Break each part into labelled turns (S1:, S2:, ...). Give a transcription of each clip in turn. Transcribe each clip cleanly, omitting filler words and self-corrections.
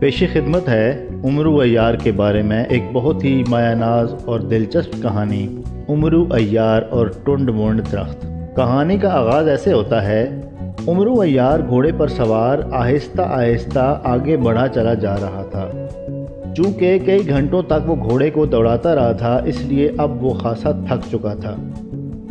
S1: پیش خدمت ہے امرو عیار کے بارے میں ایک بہت ہی مایہ ناز اور دلچسپ کہانی، امرو عیار اور ٹنڈ منڈ درخت۔ کہانی کا آغاز ایسے ہوتا ہے۔ امرو عیار گھوڑے پر سوار آہستہ آہستہ آگے بڑھا چلا جا رہا تھا۔ چونکہ کئی گھنٹوں تک وہ گھوڑے کو دوڑاتا رہا تھا، اس لیے اب وہ خاصا تھک چکا تھا۔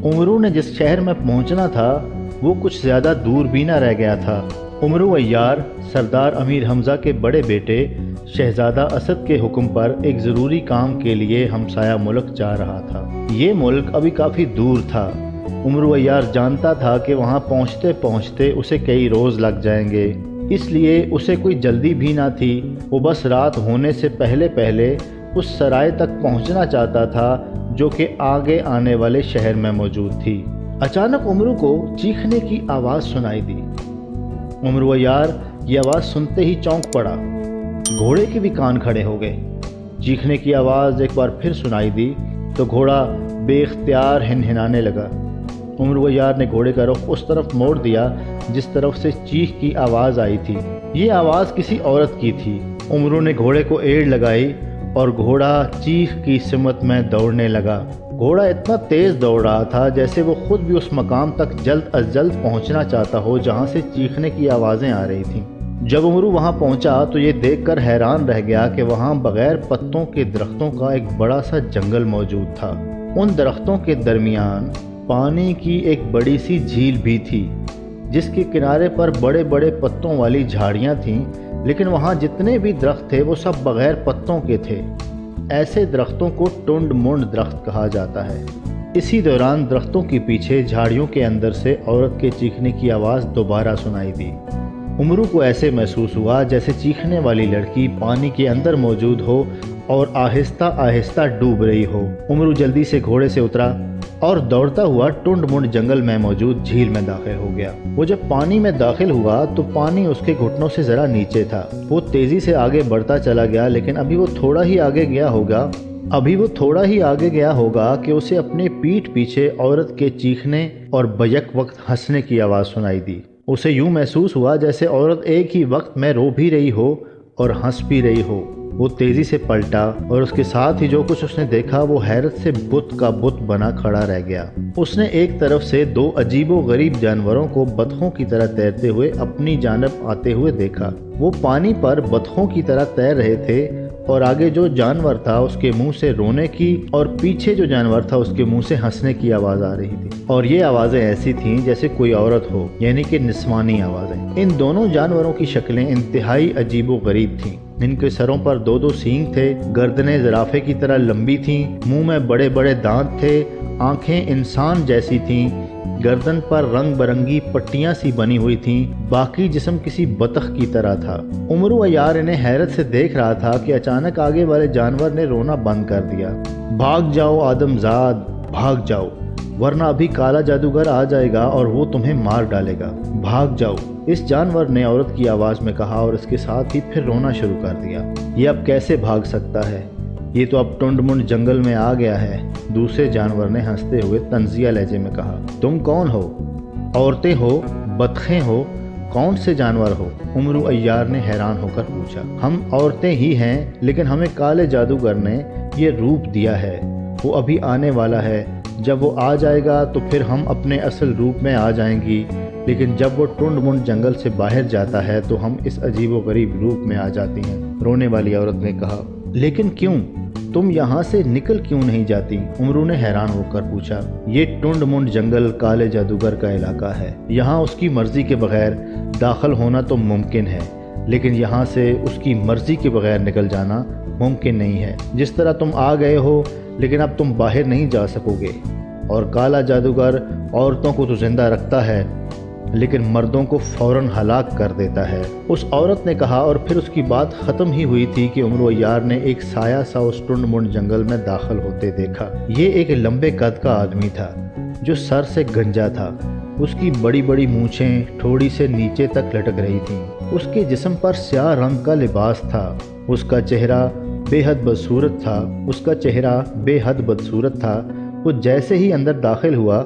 S1: امرو نے جس شہر میں پہنچنا تھا وہ کچھ زیادہ دور بھی نہ رہ گیا تھا۔ امرو عیار سردار امیر حمزہ کے بڑے بیٹے شہزادہ اسد کے حکم پر ایک ضروری کام کے لیے ہمسایہ ملک جا رہا تھا۔ یہ ملک ابھی کافی دور تھا۔ امرو عیار جانتا تھا کہ وہاں پہنچتے پہنچتے اسے کئی روز لگ جائیں گے، اس لیے اسے کوئی جلدی بھی نہ تھی۔ وہ بس رات ہونے سے پہلے پہلے اس سرائے تک پہنچنا چاہتا تھا جو کہ آگے آنے والے شہر میں موجود تھی۔ اچانک امرو کو چیخنے کی آواز سنائی دی۔ امرو عیار یہ آواز سنتے ہی چونک پڑا۔ گھوڑے کے بھی کان کھڑے ہو گئے۔ چیخنے کی آواز ایک بار پھر سنائی دی تو گھوڑا بے اختیار ہنہنانے لگا۔ امرو عیار نے گھوڑے کا رخ اس طرف موڑ دیا جس طرف سے چیخ کی آواز آئی تھی۔ یہ آواز کسی عورت کی تھی۔ امرو نے گھوڑے کو ایڑ لگائی اور گھوڑا چیخ کی سمت میں دوڑنے لگا۔ گھوڑا اتنا تیز دوڑ رہا تھا جیسے وہ خود بھی اس مقام تک جلد از جلد پہنچنا چاہتا ہو جہاں سے چیخنے کی آوازیں آ رہی تھیں۔ جب امرو وہاں پہنچا تو یہ دیکھ کر حیران رہ گیا کہ وہاں بغیر پتوں کے درختوں کا ایک بڑا سا جنگل موجود تھا۔ ان درختوں کے درمیان پانی کی ایک بڑی سی جھیل بھی تھی جس کے کنارے پر بڑے بڑے پتوں والی جھاڑیاں تھیں، لیکن وہاں جتنے بھی درخت تھے وہ سب بغیر پتوں کے تھے۔ ایسے درختوں کو ٹنڈ منڈ درخت کہا جاتا ہے۔ اسی دوران درختوں کے پیچھے جھاڑیوں کے اندر سے عورت کے چیخنے کی آواز دوبارہ سنائی دی۔ امرو کو ایسے محسوس ہوا جیسے چیخنے والی لڑکی پانی کے اندر موجود ہو اور آہستہ آہستہ ڈوب رہی ہو۔ امرو جلدی سے گھوڑے سے اترا اور دوڑتا ہوا ٹنڈ منڈ جنگل میں موجود جھیل میں داخل ہو گیا۔ وہ جب پانی میں داخل ہوا تو پانی اس کے گھٹنوں سے ذرا نیچے تھا۔ وہ تیزی سے آگے بڑھتا چلا گیا، لیکن ابھی وہ تھوڑا ہی آگے گیا ہوگا کہ اسے اپنے پیٹھ پیچھے عورت کے چیخنے اور بیک وقت ہنسنے کی آواز سنائی دی۔ اسے یوں محسوس ہوا جیسے عورت ایک ہی وقت میں رو بھی رہی ہو اور ہنس بھی رہی ہو۔ وہ تیزی سے پلٹا اور اس کے ساتھ ہی جو کچھ اس نے دیکھا وہ حیرت سے بت کا بت بنا کھڑا رہ گیا۔ اس نے ایک طرف سے دو عجیب و غریب جانوروں کو بطخوں کی طرح تیرتے ہوئے اپنی جانب آتے ہوئے دیکھا۔ وہ پانی پر بطخوں کی طرح تیر رہے تھے اور آگے جو جانور تھا اس کے منہ سے رونے کی اور پیچھے جو جانور تھا اس کے منہ سے ہنسنے کی آواز آ رہی تھی، اور یہ آوازیں ایسی تھیں جیسے کوئی عورت ہو، یعنی کہ نسوانی آوازیں۔ ان دونوں جانوروں کی شکلیں انتہائی عجیب و غریب تھیں۔ ان کے سروں پر دو دو سینگ تھے، گردنیں زرافے کی طرح لمبی تھیں، منہ میں بڑے بڑے دانت تھے، آنکھیں انسان جیسی تھیں، گردن پر رنگ برنگی پٹیاں سی بنی ہوئی تھیں، باقی جسم کسی بطخ کی طرح تھا۔ امرو عیار انہیں حیرت سے دیکھ رہا تھا کہ اچانک آگے والے جانور نے رونا بند کر دیا۔ بھاگ جاؤ آدم زاد، بھاگ جاؤ، ورنہ ابھی کالا جادوگر آ جائے گا اور وہ تمہیں مار ڈالے گا۔ بھاگ جاؤ، اس جانور نے عورت کی آواز میں کہا اور اس کے ساتھ ہی پھر رونا شروع کر دیا۔ یہ اب کیسے بھاگ سکتا ہے؟ یہ تو اب ٹنڈ منڈ جنگل میں آ گیا ہے۔ دوسرے جانور نے ہنستے ہوئے طنزیہ لہجے میں کہا۔ تم کون ہو؟ عورتیں ہو؟ بطخیں ہو؟ کون سے جانور ہو؟ امرو عیار نے حیران ہو کر پوچھا۔ ہم عورتیں ہی ہیں، لیکن ہمیں کالے جادوگر نے یہ روپ دیا ہے۔ وہ ابھی آنے والا ہے۔ جب وہ آ جائے گا تو پھر ہم اپنے اصل روپ میں آ جائیں گی، لیکن جب وہ ٹنڈ منڈ جنگل سے باہر جاتا ہے تو ہم اس عجیب و غریب روپ میں آ جاتی ہیں۔ رونے والی عورت نے کہا۔ لیکن کیوں؟ تم یہاں سے نکل کیوں نہیں جاتی؟ امرو نے حیران ہو کر پوچھا۔ یہ ٹنڈ منڈ جنگل کالے جادوگر کا علاقہ ہے۔ یہاں اس کی مرضی کے بغیر داخل ہونا تو ممکن ہے، لیکن یہاں سے اس کی مرضی کے بغیر نکل جانا ممکن نہیں ہے۔ جس طرح تم آ گئے ہو، لیکن اب تم باہر نہیں جا سکو گے، اور کالا جادوگر عورتوں کو تو زندہ رکھتا ہے لیکن مردوں کو فوراً ہلاک کر دیتا ہے۔ اس عورت نے کہا، اور پھر اس کی بات ختم ہی ہوئی تھی کہ امرو عیار نے ایک سایہ سا اس ٹنڈ منڈ جنگل میں داخل ہوتے دیکھا۔ یہ ایک لمبے قد کا آدمی تھا جو سر سے گنجا تھا۔ اس کی بڑی بڑی مونچھیں ٹھوڑی سے نیچے تک لٹک رہی تھیں۔ اس کے جسم پر سیاہ رنگ کا لباس تھا۔ اس کا چہرہ بے حد بدصورت تھا۔ وہ جیسے ہی اندر داخل ہوا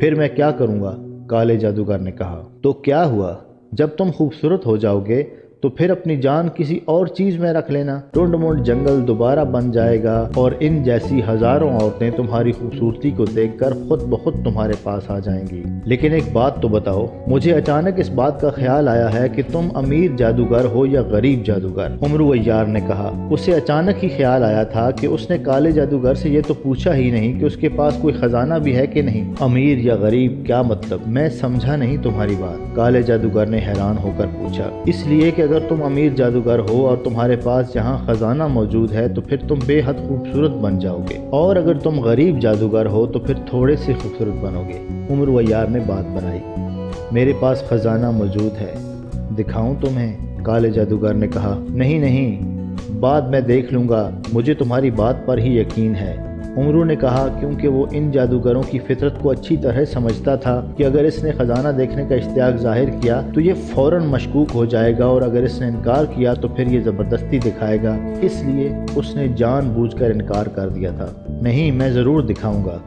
S1: پھر میں کیا کروں گا؟ کالے جادوگر نے کہا۔ تو کیا ہوا؟ جب تم خوبصورت ہو جاؤ گے تو پھر اپنی جان کسی اور چیز میں رکھ لینا۔ ٹنڈ منڈ جنگل دوبارہ بن جائے گا اور ان جیسی ہزاروں عورتیں تمہاری خوبصورتی کو دیکھ کر خود بخود تمہارے پاس آ جائیں گی۔ لیکن ایک بات تو بتاؤ، مجھے اچانک اس بات کا خیال آیا ہے کہ تم امیر جادوگر ہو یا غریب جادوگر؟ عمرو عیار نے کہا۔ اسے اچانک ہی خیال آیا تھا کہ اس نے کالے جادوگر سے یہ تو پوچھا ہی نہیں کہ اس کے پاس کوئی خزانہ بھی ہے کہ نہیں۔ امیر یا غریب کیا مطلب؟ میں سمجھا نہیں تمہاری بات، کالے جادوگر نے حیران ہو کر پوچھا۔ اس لیے کہ اگر تم امیر جادوگر ہو اور تمہارے پاس جہاں خزانہ موجود ہے تو پھر تم بے حد خوبصورت بن جاؤ گے، اور اگر تم غریب جادوگر ہو تو پھر تھوڑے سے خوبصورت بنو گے۔ عمرو عیار نے بات بنائی۔ میرے پاس خزانہ موجود ہے، دکھاؤں تمہیں؟ کالے جادوگر نے کہا۔ نہیں نہیں، بعد میں دیکھ لوں گا، مجھے تمہاری بات پر ہی یقین ہے، عمرو نے کہا، کیونکہ وہ ان جادوگروں کی فطرت کو اچھی طرح سمجھتا تھا کہ اگر اس نے خزانہ دیکھنے کا اشتیاق ظاہر کیا تو یہ فوراً مشکوک ہو جائے گا، اور اگر اس نے انکار کیا تو پھر یہ زبردستی دکھائے گا، اس لیے اس نے جان بوجھ کر انکار کر دیا تھا۔ نہیں، میں ضرور دکھاؤں گا،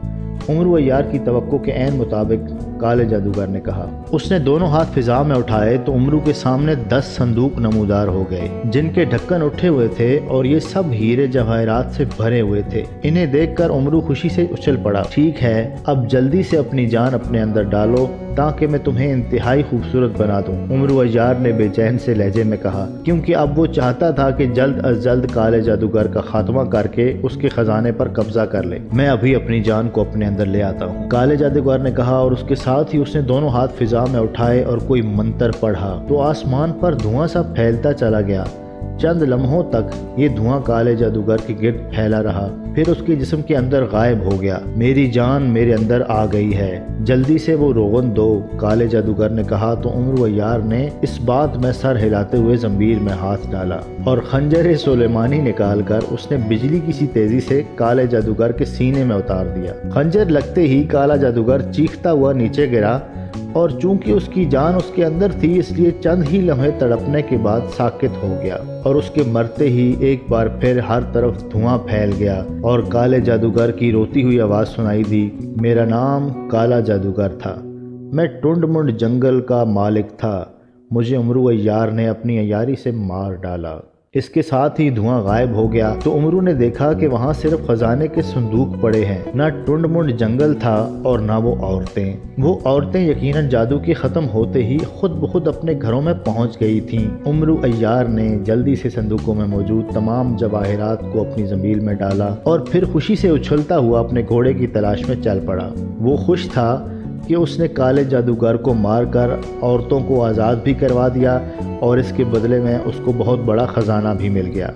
S1: عمرو عیار کی توقع کے عین مطابق کالے جادوگر نے کہا۔ اس نے دونوں ہاتھ فضا میں اٹھائے تو عمرو کے سامنے 10 صندوق نمودار ہو گئے، جن کے ڈھکن اٹھے ہوئے تھے اور یہ سب ہیرے جواہرات سے بھرے ہوئے تھے۔ انہیں دیکھ کر عمرو خوشی سے اچھل پڑا۔ ٹھیک ہے، اب جلدی سے اپنی جان اپنے اندر ڈالو تاکہ میں تمہیں انتہائی خوبصورت بنا دوں، عمرو عیار نے بے چین سے لہجے میں کہا، کیونکہ اب وہ چاہتا تھا کہ جلد از جلد کالے جادوگر کا خاتمہ کر کے اس کے خزانے پر قبضہ کر لے۔ میں ابھی اپنی جان کو اپنے اندر لے آتا ہوں، کالے جادوگر نے کہا، اور اس کے ساتھ ہی اس نے دونوں ہاتھ فضا میں اٹھائے اور کوئی منتر پڑھا تو آسمان پر دھواں سا پھیلتا چلا گیا۔ چند لمحوں تک یہ دھواں کالے جادوگر کے گرد پھیلا رہا، پھر اس کے جسم کے اندر غائب ہو گیا۔ میری جان میرے اندر آ گئی ہے، جلدی سے وہ روغن دو، کالے جادوگر نے کہا تو عمرو عیار نے اس بات میں سر ہلاتے ہوئے زنبیل میں ہاتھ ڈالا اور خنجر سلیمانی نکال کر اس نے بجلی کی سی تیزی سے کالے جادوگر کے سینے میں اتار دیا۔ خنجر لگتے ہی کالا جادوگر چیختا ہوا نیچے گرا، اور چونکہ اس کی جان اس کے اندر تھی اس لیے چند ہی لمحے تڑپنے کے بعد ساکت ہو گیا، اور اس کے مرتے ہی ایک بار پھر ہر طرف دھواں پھیل گیا اور کالے جادوگر کی روتی ہوئی آواز سنائی دی، میرا نام کالا جادوگر تھا، میں ٹنڈ منڈ جنگل کا مالک تھا، مجھے عمرو عیار نے اپنی عیاری سے مار ڈالا۔ اس کے ساتھ ہی دھواں غائب ہو گیا تو عمرو نے دیکھا کہ وہاں صرف خزانے کے صندوق پڑے ہیں، نہ ٹنڈ منڈ جنگل تھا اور نہ وہ عورتیں۔ وہ عورتیں یقیناً جادو کے ختم ہوتے ہی خود بخود اپنے گھروں میں پہنچ گئی تھیں۔ عمرو عیار نے جلدی سے صندوقوں میں موجود تمام جواہرات کو اپنی زنبیل میں ڈالا اور پھر خوشی سے اچھلتا ہوا اپنے گھوڑے کی تلاش میں چل پڑا۔ وہ خوش تھا کہ اس نے کالے جادوگر کو مار کر عورتوں کو آزاد بھی کروا دیا اور اس کے بدلے میں اس کو بہت بڑا خزانہ بھی مل گیا۔